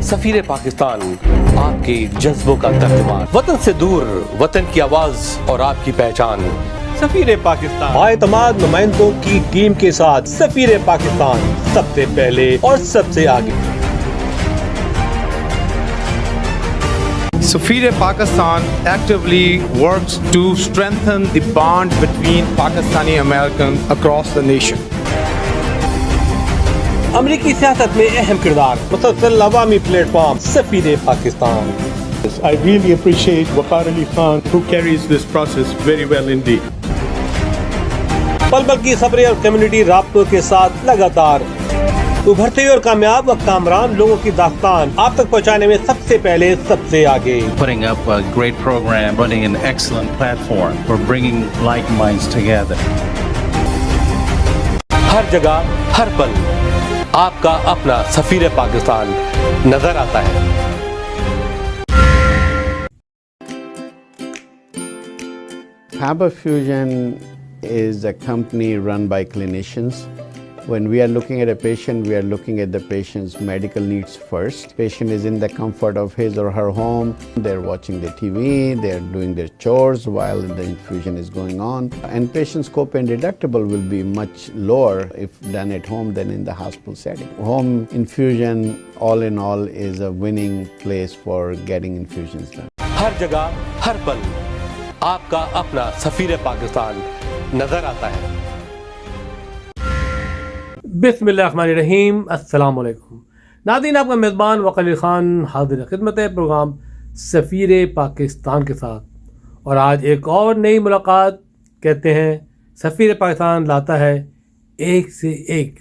सफीर पाकिस्तान, आपके जज्बों का तर्जुमान। वतन से दूर, वतन की आवाज और आपकी पहचान। सफीर पाकिस्तान, बाएतमाद नुमाइंदों की टीम के साथ सफीर पाकिस्तान सबसे पहले और सबसे आगे। Safir Pakistan actively works to strengthen the bond between Pakistani Americans across the nation. अमरीकी सियासत में अहम किरदार, मुसलसल अवामी प्लेटफॉर्म सफीर Pakistan. I really appreciate Waqar Ali Khan, who carries this process very well indeed. पल पल की खबरें और कम्युनिटी राब्तों के साथ लगातार उभरते हुए और कामयाब व कामरान लोगों की दास्तान आप तक पहुंचाने में सबसे पहले सबसे आगे। Putting up a great program, running an excellent platform for bringing like minds together. हर जगह, हर पल आपका अपना सफीर पाकिस्तान नजर आता है। Faber Fusion is a company run by clinicians. When we are looking at a patient, we are looking at the patient's medical needs first. Patient is in the comfort of his or her home. They're watching the TV, they're doing their chores while the infusion is going on. And patient's copay and deductible will be much lower if done at home than in the hospital setting. Home infusion, all in all, is a winning place for getting infusions done. हर जगह, हर पल आपका अपना सफीर पाकिस्तान नजर आता है। बिस्मिल्लाहिर्रहमानिर्रहीम, अस्सलाम वालेकुम। नाज़रीन, आपका मेज़बान वक़ार अली ख़ान हाज़िर खिदमत है प्रोग्राम सफ़ीर पाकिस्तान के साथ। और आज एक और नई मुलाकात, कहते हैं सफ़ीर पाकिस्तान लाता है एक से एक।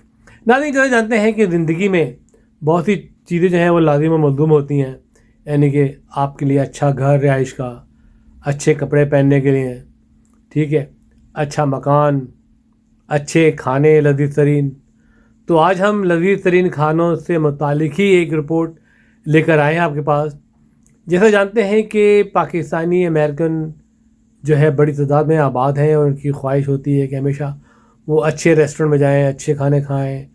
नाज़रीन, जैसे जानते हैं कि ज़िंदगी में बहुत सी चीज़ें जो हैं वो लाज़िम व मलज़ूम होती हैं, यानी कि आपके लिए अच्छा घर रिहाइश का, अच्छे कपड़े पहनने के लिए, ठीक है, अच्छा मकान, अच्छे खाने लज़ीज़ तरीन। तो आज हम लज़ीज़ तरीन खानों से मुतालिक ही एक रिपोर्ट लेकर आए हैं आपके पास। जैसा जानते हैं कि पाकिस्तानी अमेरिकन जो है बड़ी तादाद में आबाद हैं और उनकी ख्वाहिश होती है कि हमेशा वो अच्छे रेस्टोरेंट में जाएं, अच्छे खाने खाएं,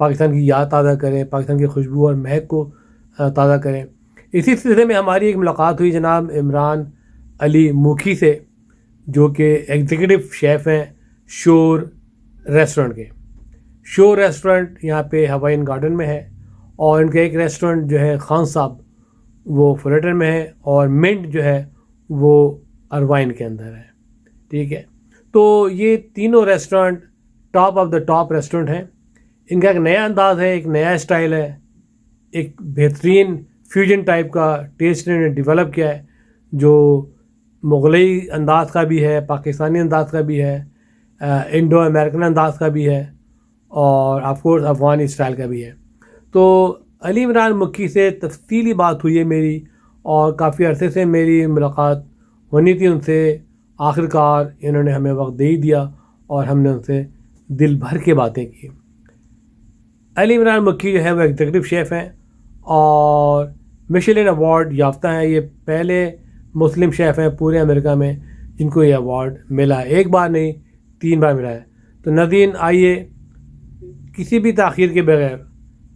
पाकिस्तान की याद ताज़ा करें, पाकिस्तान की खुशबू और महक को ताज़ा करें। इसी सिलसिले में हमारी एक मुलाकात हुई जनाब इमरान अली मुखी से, जो कि एग्जीक्यूटिव शेफ़ हैं शोर रेस्टोरेंट के। शोर रेस्टोरेंट यहाँ पे हवाइन गार्डन में है, और इनका एक रेस्टोरेंट जो है खान साहब वो फुलेटन में है, और मिंट जो है वो अरवाइन के अंदर है, ठीक है। तो ये तीनों restaurant top of the top restaurant हैं। इनका एक नया अंदाज़ है, एक नया स्टाइल है, एक बेहतरीन फ्यूजन टाइप का टेस्ट इन्होंने डेवलप किया है, जो मुग़लई अंदाज़ का भी है, पाकिस्तानी अंदाज़ का भी है, इंडो अमेरिकन अंदाज़ का भी है, और ऑफकोर्स अफ़गानी स्टाइल का भी है। तो अली इमरान मुक्की से तफसीली बात हुई है मेरी, और काफ़ी अरसे से मेरी मुलाकात होनी थी उनसे। आखिरकार इन्होंने हमें वक्त दे ही दिया और हमने उनसे दिल भर के बातें की। अली इमरान मुक्की जो है वो एग्जीक्यूटिव शेफ़ हैं और मिशेलिन अवार्ड याफ्ता हैं। ये पहले मुस्लिम शेफ़ हैं पूरे अमेरिका में जिनको ये अवार्ड मिला है, एक बार नहीं 3 बार मिला है। तो नाज़रीन, आइए किसी भी ताख़ीर के बगैर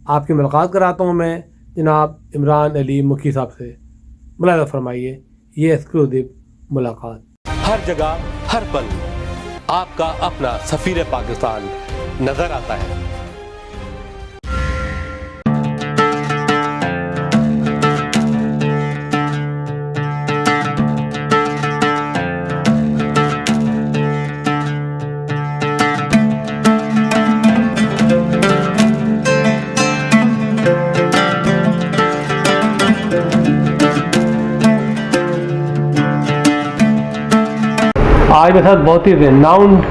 आपकी मुलाकात कराता हूँ मैं जनाब इमरान अली मुखी साहब से। मुलाज़ा फरमाइए ये एक्सक्लूसिव मुलाकात। हर जगह, हर पल आपका अपना सफीर पाकिस्तान नजर आता है। आज मेरे साथ बहुत ही रेनाउंड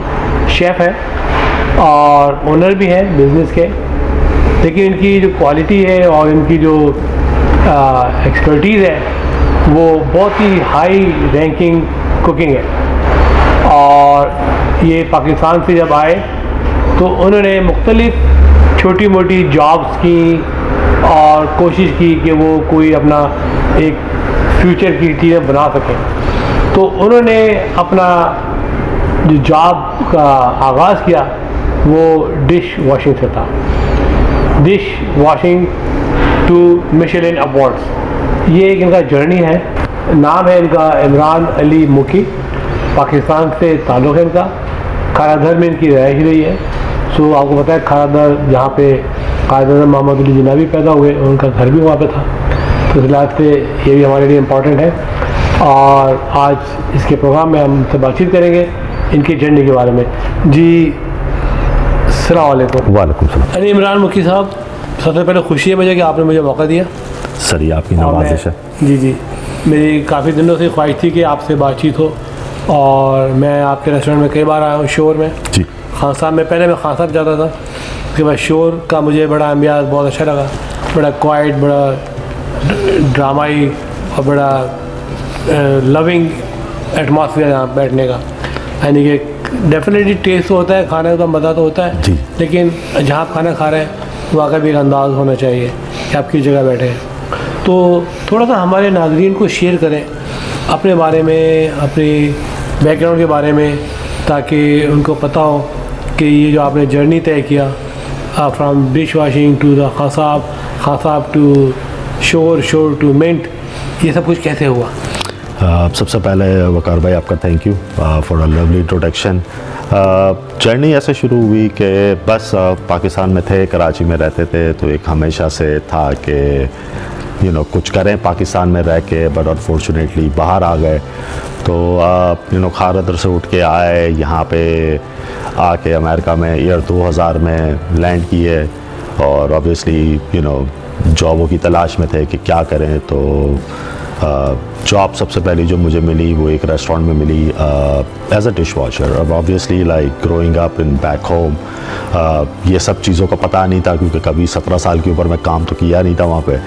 शेफ़ है और ओनर भी हैं बिज़नेस के, लेकिन इनकी जो क्वालिटी है और इनकी जो एक्सपर्टीज़ है वो बहुत ही हाई रैंकिंग कुकिंग है। और ये पाकिस्तान से जब आए तो उन्होंने मुख्तलिफ़ छोटी मोटी जॉब्स की और कोशिश की कि वो कोई अपना एक फ्यूचर की चीज़ें बना सकें। तो उन्होंने अपना जो जॉब का आगाज़ किया वो डिश वॉशिंग से था। Dish washing to Michelin awards. ये एक इनका जर्नी है। नाम है इनका इमरान अली मुकी, पाकिस्तान से ताल्लुक़ है इनका, खारादर में इनकी रहायश रही है। सो आपको पता है खारादर जहाँ पे कायद मोहम्मद अली जिन्ना भी पैदा हुए, उनका घर भी वहाँ पे था, तो इस लिहाज से ये भी हमारे लिए इम्पॉर्टेंट है। और आज इसके प्रोग्राम में हम उनसे बातचीत करेंगे इनकी जर्नी के बारे में। जी अस्सलाम वालेकुम। वालेकुम सलाम। अली इमरान मुकी साहब, सबसे पहले खुशी है मुझे कि आपने मुझे मौका दिया। सर ये आपकी और नवाजिश है। जी, मेरी काफ़ी दिनों से ख्वाहिश थी कि आपसे बातचीत हो, और मैं आपके रेस्टोरेंट में कई बार आया हूँ, शोर में जी। खान साहब में, पहले मैं खान साहब जाता था, उसके बाद शोर का मुझे बड़ा अम्बियाज बहुत अच्छा लगा, बड़ा क्वाइट, बड़ा ड्रामाई और बड़ा लविंग एटमॉस्फेयर यहाँ बैठने का। यानी कि डेफिनेटली टेस्ट होता है, खाने का मज़ा तो होता है, जी। लेकिन जहाँ आप खाना खा रहे हैं वाकई भी एक अंदाज़ होना चाहिए कि आप किस जगह बैठे हैं। तो थोड़ा सा हमारे नाज़रीन को शेयर करें अपने बारे में, अपनी बैकग्राउंड के बारे में, ताकि उनको पता हो कि ये जो आपने जर्नी तय किया from dish washing to the Khan Sahab to शोर टू मिंट, ये सब कुछ कैसे हुआ? सबसे पहले वकार भाई आपका thank you for a lovely introduction. Journey ऐसे शुरू हुई कि बस पाकिस्तान में थे, कराची में रहते थे, तो एक हमेशा से था कि कुछ करें पाकिस्तान में रह के, बट अनफॉर्चुनेटली बाहर आ गए। तो खारदर से उठ के आए, यहाँ पे आके अमेरिका में ईयर 2000 में लैंड किए, और ऑब्वियसली जॉबों की तलाश में थे कि क्या करें। तो जॉब सबसे पहली जो मुझे मिली वो एक रेस्टोरेंट में मिली एज अ डिश वॉशर। अब obviously like growing up in back home ये सब चीज़ों का पता नहीं था, क्योंकि कभी 17 साल की उम्र में काम तो किया नहीं था वहाँ पे।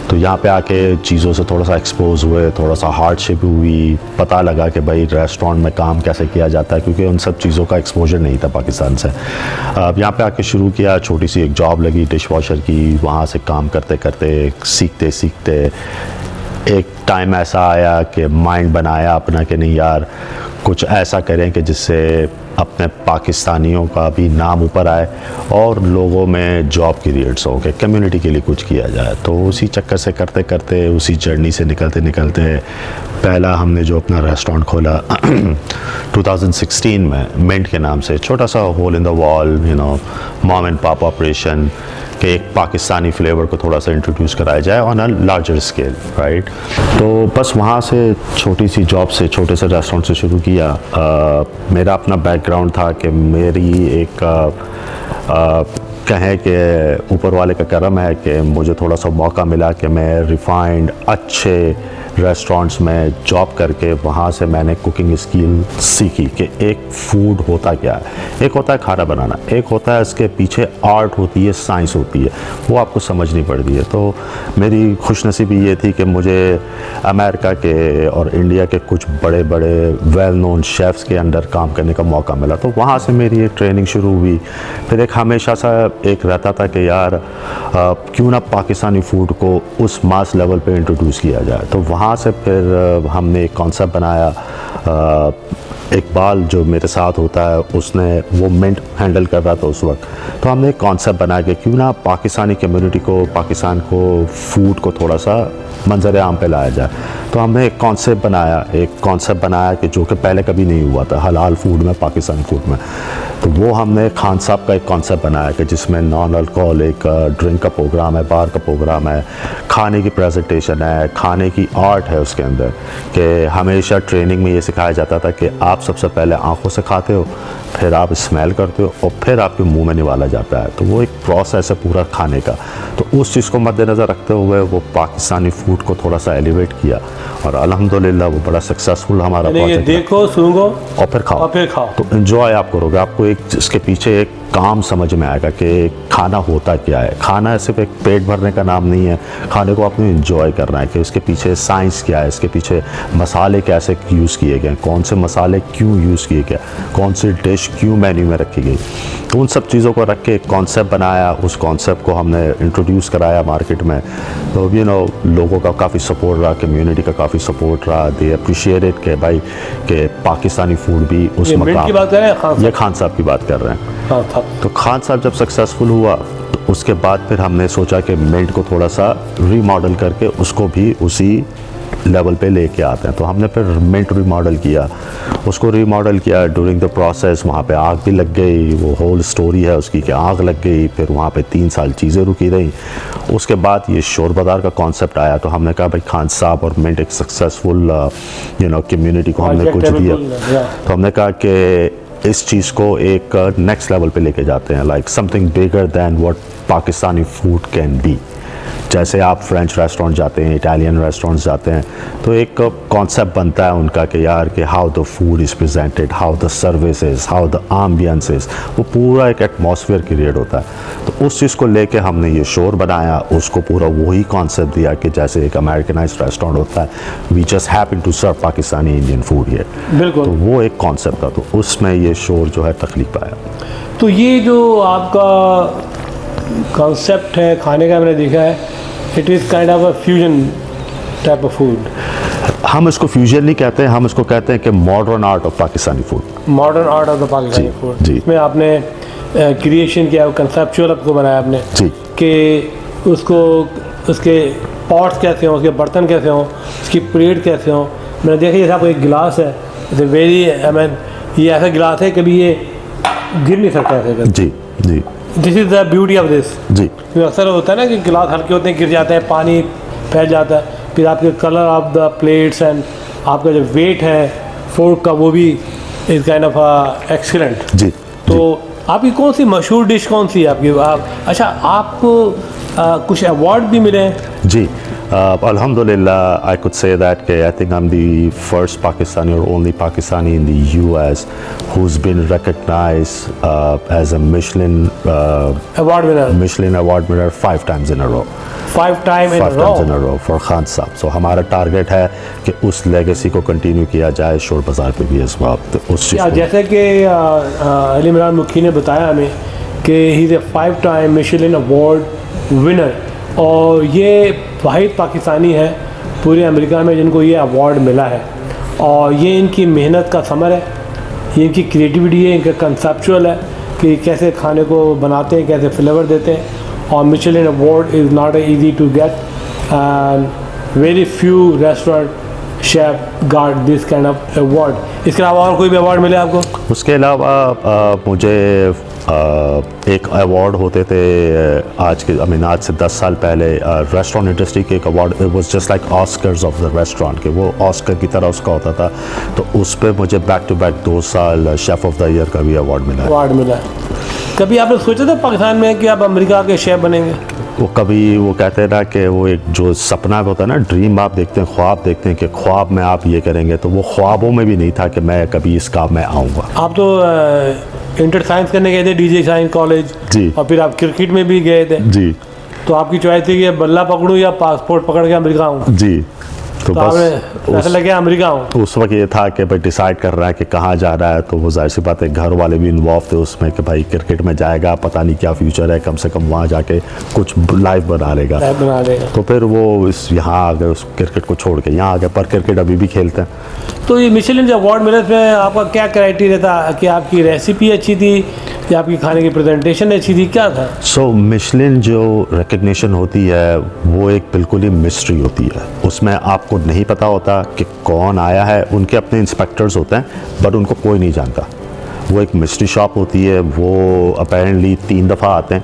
तो यहाँ पे आके चीज़ों से थोड़ा सा एक्सपोज हुए, थोड़ा सा हार्डशिप हुई, पता लगा कि भाई रेस्टोरेंट में काम कैसे किया जाता है, क्योंकि उन सब चीज़ों का एक्सपोजर नहीं था पाकिस्तान से। अब यहाँ पे आके शुरू किया, छोटी सी एक जॉब लगी डिश वॉशर की, वहाँ से काम करते करते सीखते सीखते एक टाइम ऐसा आया कि माइंड बनाया अपना कि नहीं यार कुछ ऐसा करें कि जिससे अपने पाकिस्तानियों का भी नाम ऊपर आए और लोगों में जॉब क्रिएट्स हो, कि कम्युनिटी के लिए कुछ किया जाए। तो उसी चक्कर से करते करते, उसी जर्नी से निकलते निकलते पहला हमने जो अपना रेस्टोरेंट खोला 2016 में मिंट के नाम से, छोटा सा hole in the wall mom and pop operation, कि एक पाकिस्तानी फ्लेवर को थोड़ा सा इंट्रोड्यूस कराया जाए on a larger scale, right. तो बस वहाँ से छोटी सी जॉब से, छोटे से रेस्टोरेंट से शुरू किया। मेरा अपना बैकग्राउंड था कि मेरी एक कहें कि ऊपर वाले का करम है कि मुझे थोड़ा सा मौका मिला कि मैं रिफाइंड अच्छे रेस्टोरेंट्स में जॉब करके वहाँ से मैंने कुकिंग स्किल सीखी कि एक फूड होता क्या है। एक होता है खाना बनाना, एक होता है इसके पीछे आर्ट होती है, साइंस होती है, वो आपको समझनी पड़ती है। तो मेरी खुशनसीबी ये थी कि मुझे अमेरिका के और इंडिया के कुछ बड़े बड़े वेल नोन शेफ़्स के अंडर काम करने का मौका मिला। तो वहाँ से मेरी एक ट्रेनिंग शुरू हुई। फिर एक हमेशा सा एक रहता था कि यार क्यों ना पाकिस्तानी फूड को उस मास लेवल पे इंट्रोड्यूस किया जाए। तो वहाँ से फिर हमने एक कॉन्सेप्ट बनाया। इकबाल जो मेरे साथ होता है उसने वो मिंट हैंडल कर रहा था उस वक्त, तो हमने एक कॉन्सेप्ट बनाया कि क्यों ना पाकिस्तानी कम्युनिटी को, पाकिस्तान को फूड को थोड़ा सा मंजर आम पे लाया जाए। तो हमने एक कॉन्सेप्ट बनाया कि जो कि पहले कभी नहीं हुआ था हलाल फूड में, पाकिस्तानी फूड में। तो वो हमने खान साहब का एक कॉन्सेप्ट बनाया कि जिसमें नॉन अल्कोहलिक ड्रिंक का प्रोग्राम है, बार का प्रोग्राम है, खाने की प्रेजेंटेशन है, खाने की आर्ट है उसके अंदर। कि हमेशा ट्रेनिंग में ये सिखाया जाता था कि आप सबसे पहले आंखों से खाते हो, फिर आप स्मेल करते हो और फिर आपके मुंह में निवाला जाता है। तो वो एक प्रोसेस है पूरा खाने का। तो उस चीज़ को मद्देनज़र रखते हुए वो पाकिस्तानी फूड को थोड़ा सा एलिवेट किया और अल्हम्दुलिल्लाह वो बड़ा सक्सेसफुल हमारा प्रोजेक्ट। देखो, सूंघो और फिर खाओ, तो एंजॉय आप करोगे। आपको एक इसके पीछे एक काम समझ में आएगा कि खाना होता क्या है। खाना सिर्फ एक पेट भरने का नाम नहीं है, खाने को आपने एंजॉय करना है कि उसके पीछे साइंस क्या है, इसके पीछे मसाले कैसे यूज़ किए गए, कौन से मसाले क्यों यूज़ किए गए, कौन सी डिश क्यों मेन्यू में रखी गई। तो उन सब चीज़ों को रख के एक कॉन्सेप्ट बनाया, उस कॉन्सेप्ट को हमने इंट्रोड्यूस कराया मार्केट में। तो लोगों का काफ़ी सपोर्ट रहा, कम्युनिटी का काफ़ी सपोर्ट रहा। दे अप्रिशिएटेड कि भाई कि पाकिस्तानी फूड भी उस मकाम, ये खान साहब की बात कर रहे हैं। हाँ था। तो खान साहब जब सक्सेसफुल हुआ तो उसके बाद फिर हमने सोचा कि मिंट को थोड़ा सा रीमॉडल करके उसको भी उसी लेवल पे लेके आते हैं। तो हमने फिर मिंट रीमॉडल किया, उसको रीमॉडल किया। ड्यूरिंग द प्रोसेस वहाँ पे आग भी लग गई, वो होल स्टोरी है उसकी कि आग लग गई, फिर वहाँ पे 3 साल चीज़ें रुकी रहीं। उसके बाद ये शोर बाज़ार का कॉन्सेप्ट आया, तो हमने कहा भाई खान साहब और मिंट एक सक्सेसफुल कम्युनिटी को हमने कुछ दिया, तो हमने कहा कि इस चीज़ को एक नेक्स्ट लेवल पे लेके जाते हैं, like something bigger than what Pakistani food can be. जैसे आप फ्रेंच रेस्टोरेंट जाते हैं, इटालियन रेस्टोरेंट्स जाते हैं, तो एक कॉन्सेप्ट बनता है उनका कि यार कि how the food is presented, how the service is, how the ambience is, वो पूरा एक एटमॉस्फेयर क्रिएट होता है। तो उस चीज़ को लेके हमने ये शोर बनाया, उसको पूरा वही कॉन्सेप्ट दिया कि जैसे एक अमेरिकनाइज्ड रेस्टोरेंट होता है, we just happen to serve Pakistani Indian food here. बिल्कुल। तो वो एक कॉन्सेप्ट था, तो उसमें ये शोर जो है तख्लीक पाया। तो ये जो आपका कॉन्सेप्ट है खाने का, मैंने देखा है it is kind of a fusion type of food. हम इसको फ्यूजन नहीं कहते हैं, हम इसको कहते हैं कि modern art of Pakistani food. Modern art of the Pakistani food. जी। इसमें आपने क्रिएशन किया, कंसेप्चुअल आपको बनाया आपने जी। कि उसको उसके पॉट्स कैसे हों, उसके बर्तन कैसे हों, उसकी प्लेट कैसे हों। मैंने देखा जैसे आपको एक गिलास है, वेरी ये ऐसा गिलास है कभी ये गिर नहीं सकता ऐसे करके। जी जी। This is the beauty of this. जी। क्योंकि अक्सर होता है ना कि गिलास हल्के होते हैं, गिर जाते हैं, पानी फैल जाता है, फिर आपके colour of the plates and आपका जो वेट है फोर्क का वो भी इज़ काइंड ऑफ एक्सीलेंट। जी। तो आपकी कौन सी मशहूर डिश कौन सी है आपकी? अच्छा, आपको कुछ अवार्ड भी मिले हैं? जी, alhamdulillah, I could say that I think I'm the first Pakistani or only Pakistani in the US who's been recognized as a Michelin award winner 5 times in a row. 5 times in a row for Khan Saab. So हमारा target है कि उस legacy को continue किया जाए शोर बाज़ार पे भी इस वक्त। उस चीज़ जैसे कि अली इमरान मुखी ने बताया हमें कि he is a 5 time Michelin award winner, और ये वाहिद पाकिस्तानी है पूरे अमेरिका में जिनको ये अवार्ड मिला है। और ये इनकी मेहनत का समर है, ये इनकी क्रिएटिविटी है, इनका कंसेप्चुअल है कि कैसे खाने को बनाते हैं, कैसे फ्लेवर देते हैं। और Michelin award is not easy to get and very few restaurant chef got this kind of award. इसके अलावा और कोई भी अवार्ड मिले आपको? उसके अलावा मुझे एक अवार्ड होते थे आज से 10 साल पहले रेस्टोरेंट इंडस्ट्री के एक award, it was just like Oscars of the restaurant, के वो ऑस्कर की तरह उसका होता था। तो उस पर मुझे बैक टू बैक 2 साल शेफ़ ऑफ द ईयर का भी अवार्ड मिला है। कभी आपने सोचा था पाकिस्तान में कि आप अमेरिका के शेफ़ बनेंगे? वो कभी वो कहते हैं ना कि वो एक जो सपना होता है ना, ड्रीम आप देखते हैं, ख्वाब देखते हैं कि ख्वाब में आप ये करेंगे, तो वो ख्वाबों में भी नहीं था कि मैं कभी इस काम में आऊँगा। आप तो इंटर साइंस करने गए थे डीजे साइंस कॉलेज जी, और फिर आप क्रिकेट में भी गए थे जी। तो आपकी चॉइस थी कि बल्ला पकड़ूं या पासपोर्ट पकड़ के अमेरिका आऊँ? जी। तो बस ऐसा लगे अमेरिका आऊँ। उस वक्त ये था कि भाई डिसाइड कर रहा है कि कहाँ जा रहा है, तो वो जाहिर सी बात है घर वाले भी इन्वॉल्व थे उसमें कि भाई क्रिकेट में जाएगा, पता नहीं क्या फ्यूचर है, कम से कम वहाँ जाके कुछ लाइफ बना लेगा। तो फिर वो यहाँ आ गए, उस क्रिकेट को छोड़ के यहाँ आ गए, पर क्रिकेट अभी भी खेलते हैं। तो ये मिशेलिन जो अवार्ड मिला इसमें आपका क्या क्राइटेरिया था कि आपकी रेसिपी अच्छी थी या आपकी खाने की प्रेजेंटेशन अच्छी थी, क्या था? सो मिशेलिन जो रिकग्निशन होती है वो एक बिल्कुल ही मिस्ट्री होती है, उसमें आपको नहीं पता होता कि कौन आया है। उनके अपने इंस्पेक्टर्स होते हैं बट उनको कोई नहीं जानता। वो एक मिस्ट्री शॉप होती है, वो अपेरेंटली 3 दफ़ा आते हैं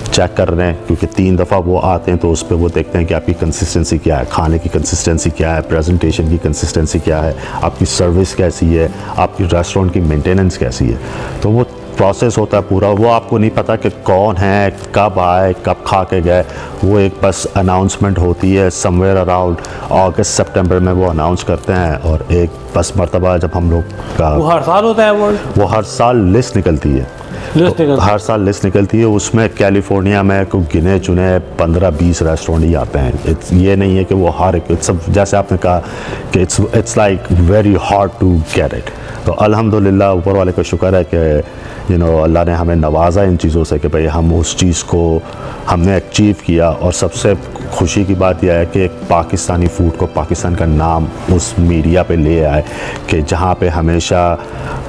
चेक कर रहे हैं, क्योंकि 3 दफ़ा वो आते हैं तो उस पर वो देखते हैं कि आपकी कंसिस्टेंसी क्या है, खाने की कंसिस्टेंसी क्या है, प्रेजेंटेशन की कंसिस्टेंसी क्या है, आपकी सर्विस कैसी है, आपकी रेस्टोरेंट की मेंटेनेंस कैसी है। तो वो प्रोसेस होता है पूरा, वो आपको नहीं पता कि कौन है, कब आए, कब खा के गए। वो एक बस अनाउंसमेंट होती है समवेयर अराउंड अगस्त सितंबर में वो अनाउंस करते हैं, और एक बस मरतबा जब हम लोग का वो हर साल होता है अवार्ड? वो हर साल लिस्ट निकलती है, तो हर साल लिस्ट निकलती है। उसमें कैलिफोर्निया में को गिने चुने 15-20 रेस्टोरेंट ही आते हैं। ये नहीं है कि वो हर एक, जैसे आपने कहा कि it's like very hard to get it. तो अल्हम्दुलिल्लाह ऊपर वाले का शुक्र है कि अल्लाह ने हमें नवाजा इन चीज़ों से कि भाई हम उस चीज़ को हमने अचीव किया। और सबसे खुशी की बात यह है कि एक पाकिस्तानी फ़ूड को पाकिस्तान का नाम उस मीडिया पे ले आए कि जहाँ पे हमेशा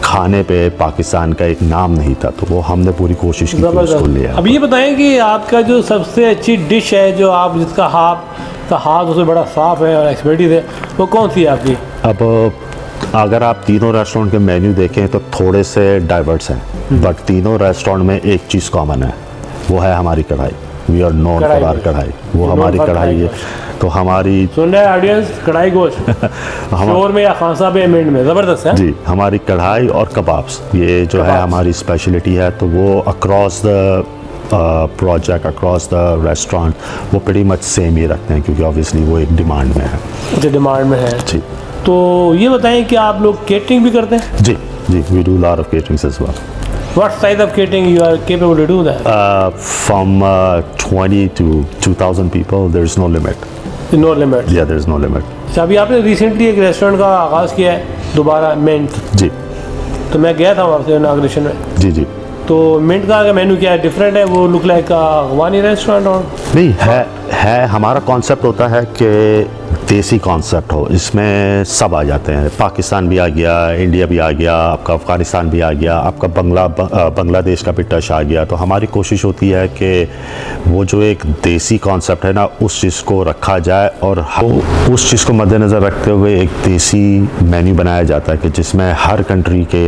खाने पे पाकिस्तान का एक नाम नहीं था, तो वो हमने पूरी कोशिश की कि उसको ले आए। अब ये बताएं कि आपका जो सबसे अच्छी डिश है जो आप जिसका हाथ उससे बड़ा साफ़ है और एक्सपर्टीज है, वो कौन सी है आपकी? अब अगर आप तीनों रेस्टोरेंट के मेन्यू देखें तो थोड़े से डाइवर्स हैं, बट तीनों रेस्टोरेंट में एक चीज़ कॉमन है, वो है हमारी karahi. We are known for our karahi, वो हमारी कढ़ाई है। तो हमारी सुन रहे ऑडियंस, कढ़ाई गोश्त शोर में या खान साहब मिनट में ज़बरदस्त है जी। हमारी कढ़ाई और कबाब्स ये जो है हमारी स्पेशलिटी है। तो वो across the project, across the restaurant वो pretty much सेम ही रखते हैं, क्योंकि ऑब्वियसली वो एक डिमांड में है। जो डिमांड में है जी। तो ये बताएं कि आप लोग केटरिंग भी करते हैं? जी जी, we do lot of caterings as well. What size of catering you are capable to do that? From 20 to 2,000 people, there is no limit. No limit. Yeah, there is no limit. अच्छा, अभी आपने recently एक restaurant का आगाज़ किया है दोबारा, mint. जी तो मैं गया था वहाँ से इनाग्रेशन में। जी जी। तो मिंट का मेन्यू क्या है? डिफरेंट है? वो लुक लाइक अफगानी रेस्टोरेंट? और नहीं है हमारा कॉन्सेप्ट होता है कि देसी कॉन्सेप्ट हो, इसमें सब आ जाते हैं। पाकिस्तान भी आ गया, इंडिया भी आ गया, आपका अफ़गानिस्तान भी आ गया, आपका बांग्लादेश का भी टच आ गया। तो हमारी कोशिश होती है कि वो जो एक देसी कॉन्सेप्ट है ना, उस चीज़ को रखा जाए और उस चीज़ को मद्देनज़र रखते हुए एक देसी मेन्यू बनाया जाता है कि जिसमें हर कंट्री के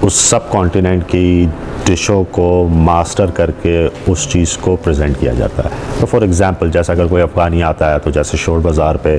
उस सब कॉन्टिनेंट की डिशों को मास्टर करके उस चीज़ को प्रेजेंट किया जाता है। तो फॉर एग्ज़ाम्पल जैसे अगर कोई अफ़गानी आता है तो जैसे शोर बाज़ार पे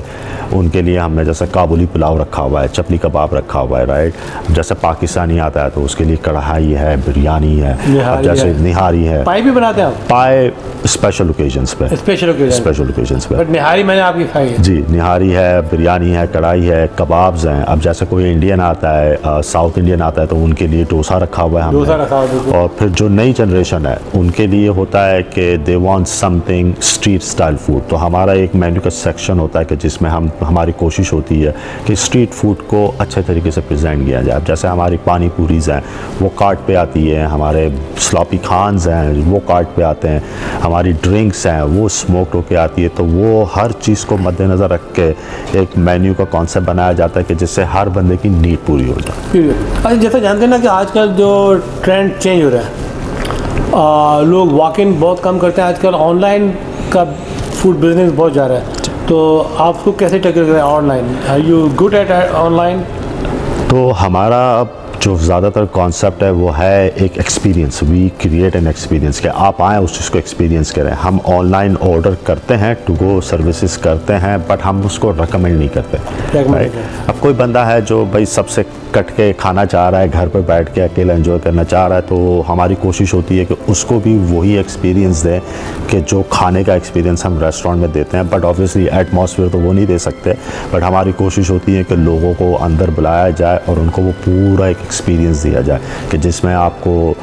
उनके लिए हमने जैसे काबुली पुलाव रखा हुआ है, चपली कबाब रखा हुआ है, राइट। जैसे पाकिस्तानी आता है तो उसके लिए कढ़ाई है, बिरयानी है, अब जैसे निहारी है। पाई भी बनाते हैं आप? पाए स्पेशल ओकेजन्स पे, स्पेशल ओकेजन्स पे। बट निहारी मैंने आपकी खाई है। जी, निहारी है, बिरयानी है, कढ़ाई है, कबाब्स हैं। अब जैसे कोई इंडियन आता है, साउथ इंडियन आता है, तो उनके लिए डोसा रखा हुआ है हमने। डोसा रखा हुआ है। और फिर जो नई जनरेशन है उनके लिए होता है कि they want something street style food. तो हमारा एक मेन्यू का सेक्शन होता है कि जिसमें हमारी कोशिश होती है कि स्ट्रीट फूड को अच्छे तरीके से प्रेजेंट किया जाए। जैसे हमारी पानी पूरीज़ हैं वो कार्ट पे आती है, हमारे स्लॉपी खान्स हैं वो कार्ट पे आते हैं, हमारी ड्रिंक्स हैं वो स्मोक्ड होके आती है। तो वो हर चीज़ को मद्देनज़र रख के एक मेन्यू का कॉन्सेप्ट बनाया जाता है कि जिससे हर बंदे की नीड पूरी हो जाए। अच्छा, जैसा जानते हैं ना कि आजकल जो ट्रेंड चेंज हो रहा है, लोग वॉक इन बहुत कम करते हैं, आजकल ऑनलाइन का फूड बिजनेस बहुत जा रहा है। तो आप उसको कैसे टैकल करें online? Are you good at online? तो हमारा जो ज़्यादातर कॉन्सेप्ट है वो है एक experience. We create an experience कि आप आएँ उस चीज़ को एक्सपीरियंस करें। हम ऑनलाइन ऑर्डर करते हैं, टू गो सर्विसेज करते हैं, बट हम उसको रिकमेंड नहीं करते। अब कोई बंदा है जो भाई सबसे कट के खाना चाह रहा है, घर पर बैठ के अकेला एंजॉय करना चाह रहा है, तो हमारी कोशिश होती है कि उसको भी वही एक्सपीरियंस दें कि जो खाने का एक्सपीरियंस हम रेस्टोरेंट में देते हैं। बट ऑब्वियसली एटमॉस्फेयर तो वो नहीं दे सकते, बट हमारी कोशिश होती है कि लोगों को अंदर बुलाया जाए और उनको वो पूरा एक एक्सपीरियंस दिया जाए कि जिसमें आपको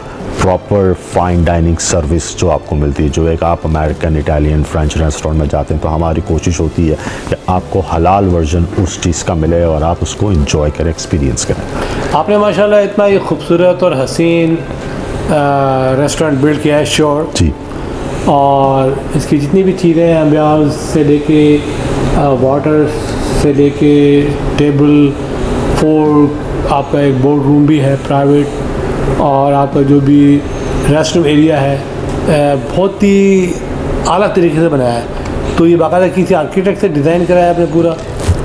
प्रॉपर फाइन डाइनिंग सर्विस जो आपको मिलती है। जो एक आप अमेरिकन, इटालियन, फ्रेंच रेस्टोरेंट में जाते हैं तो हमारी कोशिश होती है कि आपको हलाल वर्जन उस चीज़ का मिले और आप उसको इंजॉय करें, एक्सपीरियंस करें। आपने माशाल्लाह इतना ही खूबसूरत और हसीन रेस्टोरेंट बिल्ड किया है शोर जी, और इसकी जितनी भी चीज़ें हैं, अम्बियाज से लेके वाटर से लेके टेबल, फोर्क, आपका एक बोर्ड रूम भी है प्राइवेट, और आपका जो भी रेस्टरूम एरिया है बहुत ही आला तरीके से बनाया है। तो ये बाकायदा किसी आर्किटेक्ट से डिज़ाइन कराया है आपने पूरा?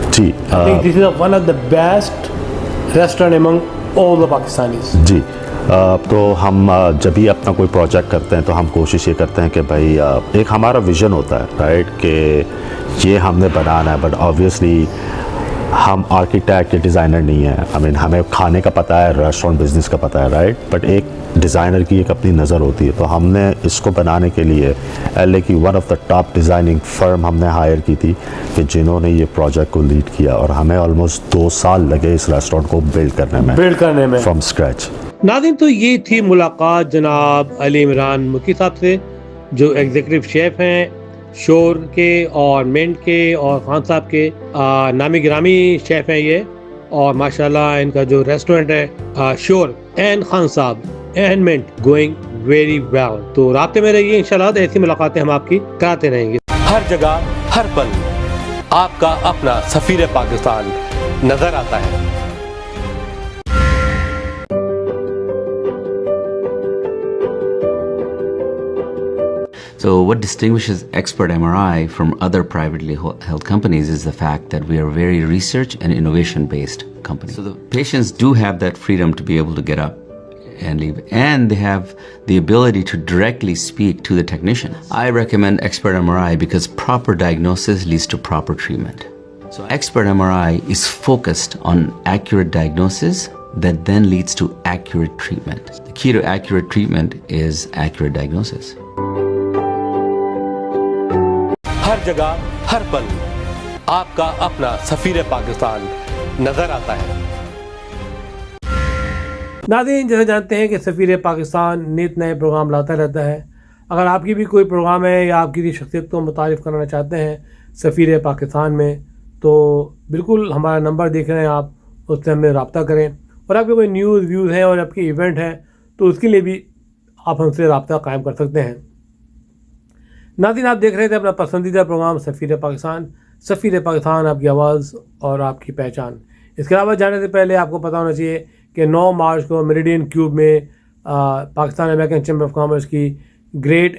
जी, this is one of the best restaurant among all the Pakistanis. जी, तो हम जब भी अपना कोई प्रोजेक्ट करते हैं तो हम कोशिश ये करते हैं कि भाई एक हमारा विज़न होता है, राइट, कि ये हमने बनाना है। बट ऑब्वियसली हम आर्किटेक्ट या डिज़ाइनर नहीं है। आई मीन हमें खाने का पता है, रेस्टोरेंट बिज़नेस का पता है, राइट, बट एक डिज़ाइनर की एक अपनी नज़र होती है। तो हमने इसको बनाने के लिए LA की one of the top designing firm हमने हायर की थी कि जिन्होंने ये प्रोजेक्ट को लीड किया, और हमें ऑलमोस्ट 2 साल लगे इस रेस्टोरेंट को बिल्ड करने में फ्रॉम स्क्रैच। नाज़रीन, तो ये थी मुलाकात जनाब अली इमरान मुकी साहब से, जो एग्जीक्यूटिव शेफ़ हैं शोर के और मिंट के और खान साहब के नामी गिरामी शेफ़ हैं ये। और माशाल्लाह इनका जो रेस्टोरेंट है शोर एंड खान साहब, एनमेंट गोइंग वेरी वेल। तो राब्ते में रहिए, इंशाल्लाह ऐसी मुलाकातें हम आपकी कराते रहेंगे। हर जगह हर पल आपका अपना सफीर पाकिस्तान नजर आता है। So what distinguishes Expert MRI from other privately held companies is the fact that we are a very research and innovation based company. So the patients do have that freedom to be able to get up and leave, and they have the ability to directly speak to the technician. I recommend Expert MRI because proper diagnosis leads to proper treatment. So Expert MRI is focused on accurate diagnosis that then leads to accurate treatment. The key to accurate treatment is accurate diagnosis. हर जगह हर पल आपका अपना सफीर पाकिस्तान नजर आता है। नाज़रीन, जैसे जानते हैं कि सफ़ीर पाकिस्तान नित नए प्रोग्राम लाता रहता है। अगर आपकी भी कोई प्रोग्राम है या आपकी किसी शख्सियत को मुतारिफ़ करना चाहते हैं सफ़ीर पाकिस्तान में, तो बिल्कुल हमारा नंबर देख रहे हैं आप, उससे हमें रब्ता करें। और आपके कोई न्यूज़ व्यूज़ हैं और आपके इवेंट हैं तो उसके लिए भी आप हमसे रब्ता कायम कर सकते हैं। नाज़रीन, आप देख रहे थे अपना पसंदीदा प्रोग्राम सफ़ीर पाकिस्तान। सफ़ीर पाकिस्तान, आपकी आवाज़ और आपकी पहचान। इसके अलावा जाने से पहले आपको पता होना चाहिए कि 9 मार्च को मेरिडियन क्यूब में Pakistan American chamber of commerce की ग्रेट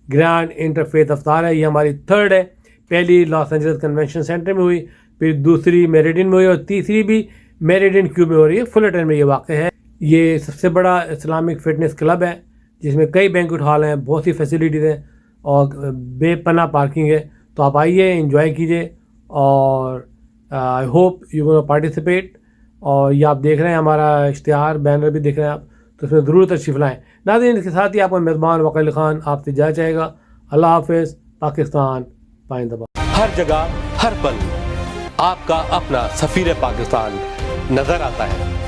ग्रैंड इंटरफेथ अफ्तार है। ये हमारी 3rd है। पहली लॉस एंजल्स कन्वेंशन सेंटर में हुई, फिर दूसरी मेरिडियन में हुई और तीसरी भी मेरिडियन क्यूब में हो रही है। फुलरटन में ये वाक़ है। ये सबसे बड़ा इस्लामिक फ़िटनेस क्लब है जिसमें कई बैंक्वेट हॉल हैं, बहुत सी फैसिलिटीज़ हैं और बेपनाह पार्किंग है। तो आप आइए, एंजॉय कीजिए और I hope you gonna participate. और ये आप देख रहे हैं हमारा इश्तिहार बैनर भी देख रहे हैं आप, तो इसमें ज़रूर तशरीफ़ लाएँ। नाज़रीन, इसके साथ ही आपका मेज़बान वकील खान आपसे जा चाहेगा। अल्लाह हाफ़िज़। पाकिस्तान पाइंदाबाद। हर जगह हर पल आपका अपना सफीर पाकिस्तान नजर आता है।